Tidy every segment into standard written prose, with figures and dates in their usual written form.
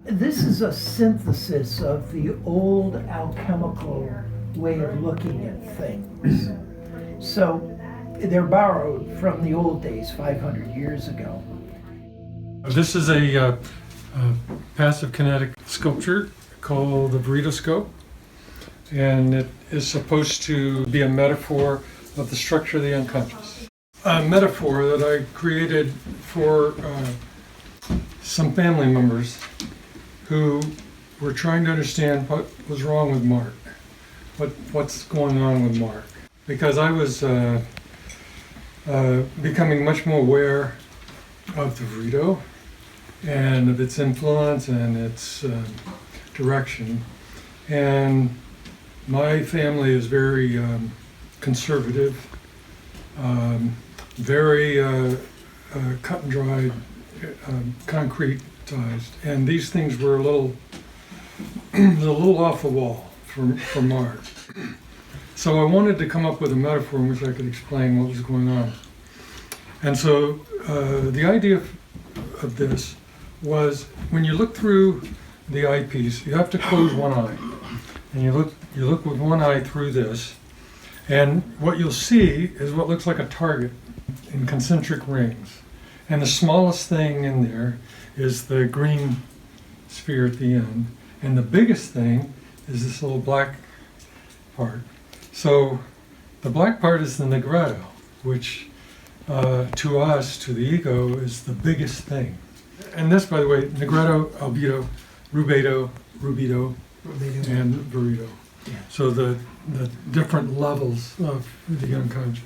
This is a synthesis of the old alchemical way of looking at things. So they're borrowed from the old days, 500 years ago. This is a passive kinetic sculpture called the Veridoscope, and it is supposed to be a metaphor of the structure of the unconscious. A metaphor that I created for some family members who were trying to understand what was wrong with Mark, what's going on with Mark. Because I was becoming much more aware of the Virido and of its influence and its direction. And my family is very conservative, very cut and dried, concretized, and these things were a little off the wall for Mark. So I wanted to come up with a metaphor in which I could explain what was going on. And so the idea of this was, when you look through the eyepiece, you have to close one eye, and you look with one eye through this, and what you'll see is what looks like a target in concentric rings. And the smallest thing in there is the green sphere at the end, and the biggest thing is this little black part. So the black part is the negretto, which to us, to the ego, is the biggest thing. And this, by the way, negretto, albedo, rubedo, and virido. Yeah. So the different levels of the unconscious.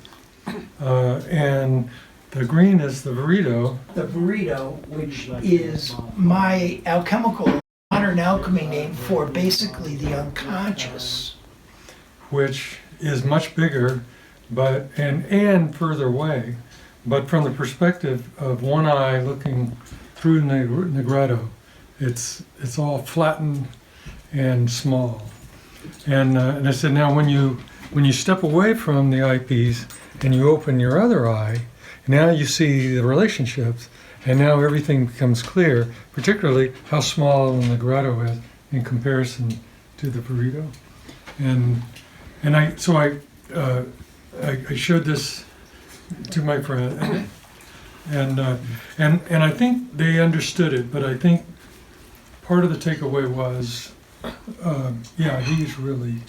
And the green is the virido. The Virido, which is my alchemical, modern alchemy name for basically the unconscious. Which is much bigger, but and further away, but from the perspective of one eye looking through negretto, it's all flattened and small. And I said, now when you step away from the eyepiece and you open your other eye, now you see the relationships, and now everything becomes clear, particularly how small the negretto is in comparison to the virido. And I showed this to my friend, and I think they understood it. But I think part of the takeaway was, yeah, he's really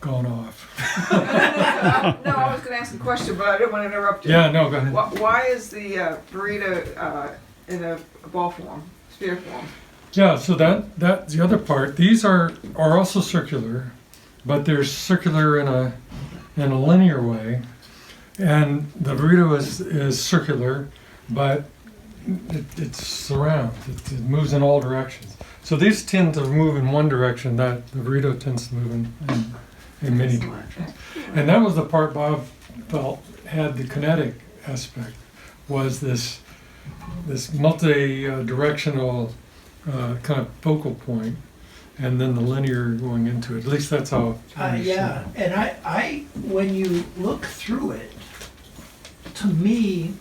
gone off. No, I was going to ask a question, but I didn't want to interrupt you. Yeah, no, go ahead. Why is the burrito in a ball form, sphere form? Yeah, so that's the other part. These are also circular, but they're circular in a linear way, and the burrito is circular, but it surrounds. It moves in all directions. So these tend to move in one direction. That the burrito tends to move in many directions. And that was the part Bob felt had the kinetic aspect, was this multi-directional kind of focal point, and then the linear going into it. At least that's how I Yeah, and I when you look through it, to me,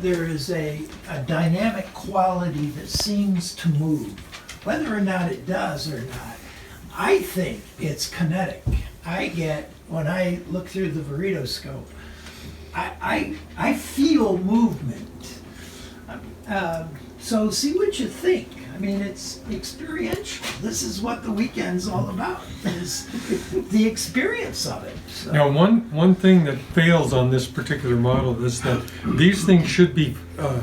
there is a dynamic quality that seems to move. Whether or not it does or not, I think it's kinetic. I get, when I look through the Veridoscope, I feel movement. So see what you think. I mean, it's experiential. This is what the weekend's all about, is the experience of it. So. Now, one thing that fails on this particular model is that these things should be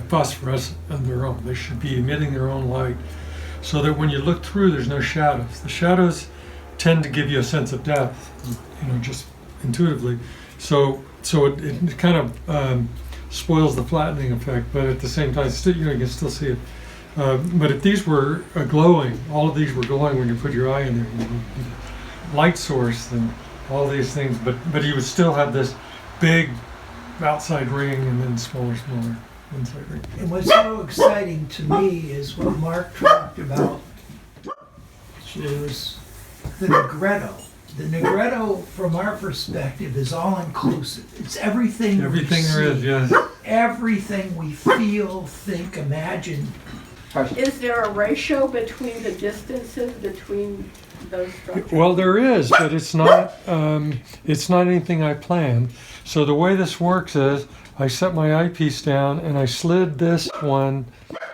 phosphorescent on their own. They should be emitting their own light, so that when you look through, there's no shadows. The shadows tend to give you a sense of depth, just intuitively. So it kind of spoils the flattening effect, but at the same time, still, you can still see it. But if these were glowing, all of these were glowing when you put your eye in there, you know, light source and all these things, but you would still have this big outside ring and then smaller inside ring. And what's so exciting to me is what Mark talked about, which is the negretto. The negretto, from our perspective, is all-inclusive. It's everything we Everything see, there is, yes. everything we feel, think, imagine. Is there a ratio between the distances between those structures? Well, there is, but it's not anything I planned. So the way this works is I set my eyepiece down and I slid this one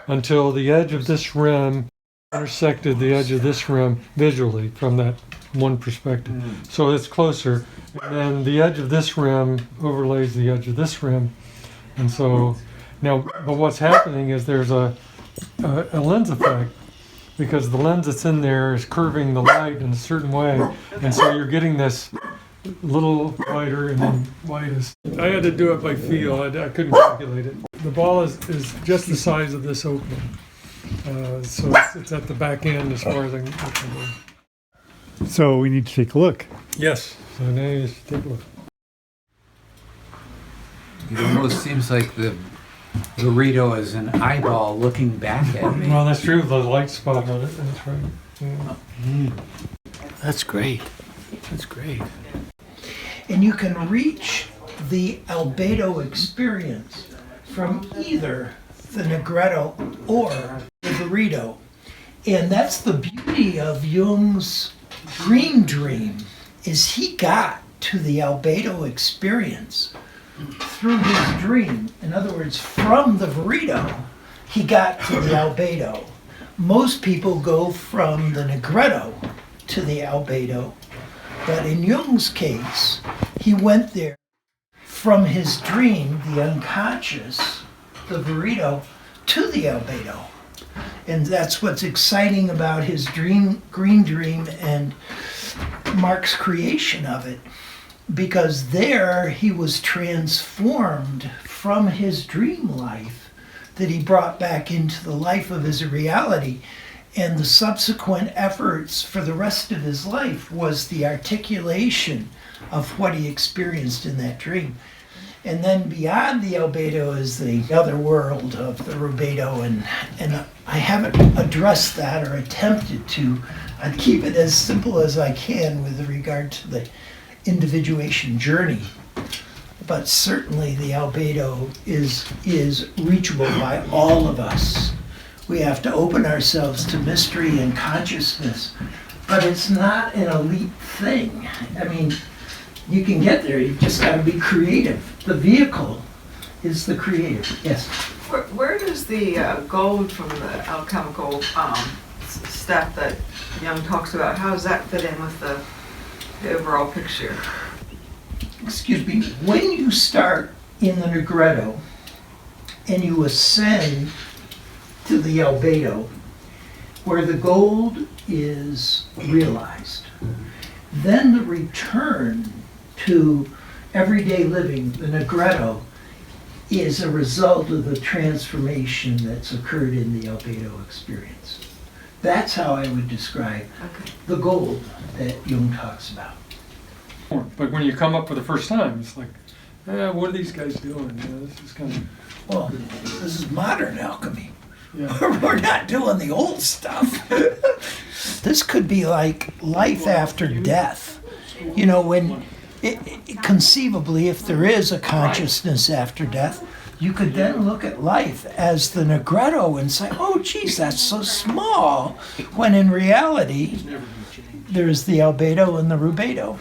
until the edge of this rim intersected the edge of this rim visually from that one perspective. So it's closer. And then the edge of this rim overlays the edge of this rim. And so now, but what's happening is there's a lens effect, because the lens that's in there is curving the light in a certain way, and so you're getting this little wider and then widest. I had to do it by feel. I couldn't calculate it. The ball is just the size of this opening, so it's at the back end as far as I can go. So we need to take a look. Yes. So now you just take a look. It almost seems like the burrito is an eyeball looking back at me. Well, that's true. The light spot on it. That's right. Yeah. That's great. That's great. And you can reach the albedo experience from either the Negretto or the burrito. And that's the beauty of Jung's dream is he got to the albedo experience through his dream. In other words, from the burrito, he got to the albedo. Most people go from the Negretto to the albedo, but in Jung's case, he went there from his dream, the unconscious, the burrito, to the albedo. And that's what's exciting about his green dream and Mark's creation of it. Because there he was transformed from his dream life that he brought back into the life of his reality. And the subsequent efforts for the rest of his life was the articulation of what he experienced in that dream. And then beyond the albedo is the other world of the rubedo, and I haven't addressed that or attempted to. I'd keep it as simple as I can with regard to the individuation journey. But certainly the albedo is reachable by all of us. We have to open ourselves to mystery and consciousness, but it's not an elite thing. I mean, you can get there, you've just got to be creative. The vehicle is the creative. Yes? Where does the gold from the alchemical step that Jung talks about, how does that fit in with the overall picture? Excuse me, when you start in the Negretto and you ascend to the albedo, where the gold is realized, then the return to everyday living, the Negretto, is a result of the transformation that's occurred in the albedo experience. That's how I would describe the gold that Jung talks about. But when you come up for the first time, it's like, what are these guys doing? This is kind of... Well, this is modern alchemy. Yeah. We're not doing the old stuff. This could be like life after death. You know, when conceivably, if there is a consciousness after death, you could then look at life as the Negretto and say, oh, geez, that's so small. When in reality, there's the albedo and the rubedo.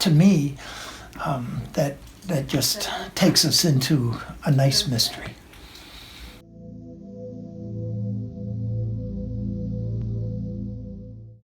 To me, that just takes us into a nice mystery.